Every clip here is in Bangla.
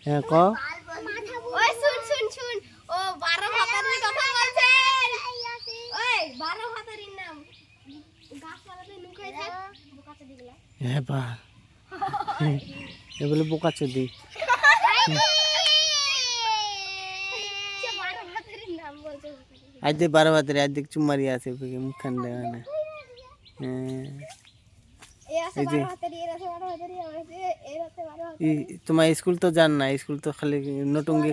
হ্যাঁ ক ওই শুন শুন শুন ও 12 ভাতারির কথা বলছে ওই 12 ভাতারির নাম গাছপালাতে লুকাই থাক বোকাচোদি দিগুলা হ্যাঁ বা এগুলো বোকাচোদি সে 12 ভাতারির নাম বলছে আজ দেখ 12 ভাতারি আজ দেখ চুমারি আছে মুখখান দেওয়া না হ্যাঁ এই আছে 12 ভাতারি এর আছে 12 ভাতারি আছে এর আছে 12 ভাতারি তোমার স্কুল তো জান না স্কুল তো খালি নটঙ্গি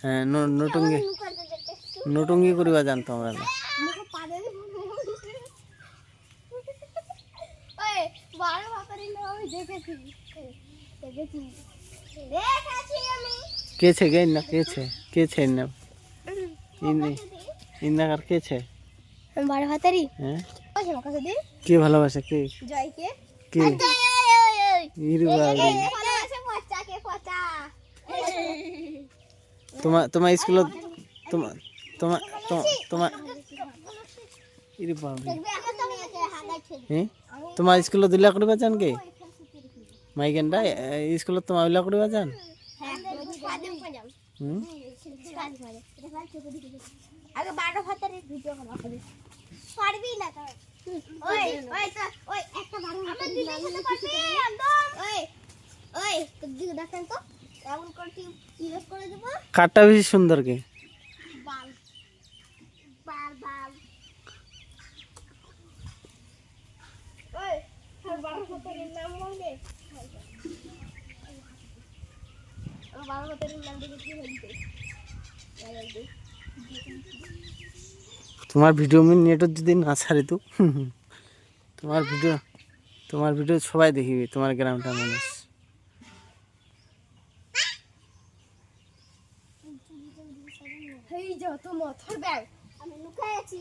হ্যাঁ নটঙ্গি নটঙ্গি করিবা জান তোমরা না মুখে পাদে ওই 12 ভাতারির নাম আমি দেখেছি আমি কেছে গে না কেছে না ইন্নাকার কেছে 12 ভাতারি হ্যাঁ ওই বোকাচোদি কে ভালোবাসে কে জয়কে কে ইরবালি ভালোবাসে পচাকে পচা তোমার স্কুল তোমার তোমার তোমার ইরবালি হ্যাঁ তোমার স্কুল দিলা করিবা জান কে মাইকেনটা স্কুল তোমার উল্লা করিবা জান হুম আগে 12 ভাতারির ভিডিও বানা করি পারবি না তো ওই ওই তো ওই একটা 12 ভাতারির নাম নিতে পারবি একদম ওই তো দিকে দেখেন তো এমন করে ইউজ করে দেব কাটটা বেশি সুন্দর কে বাল বাল বাল ওই 12 ভাতারির নাম বলবে 12 ভাতারির নাম দিকে কি হইছে তোমার ভিডিও আমি নেটত যদি না ছাড়ি তো তোমার ভিডিও সবাই দেখিবে তোমার গ্রামটা মানুষ হেই যত মথর ব্যাগ আমি লুকাই আছি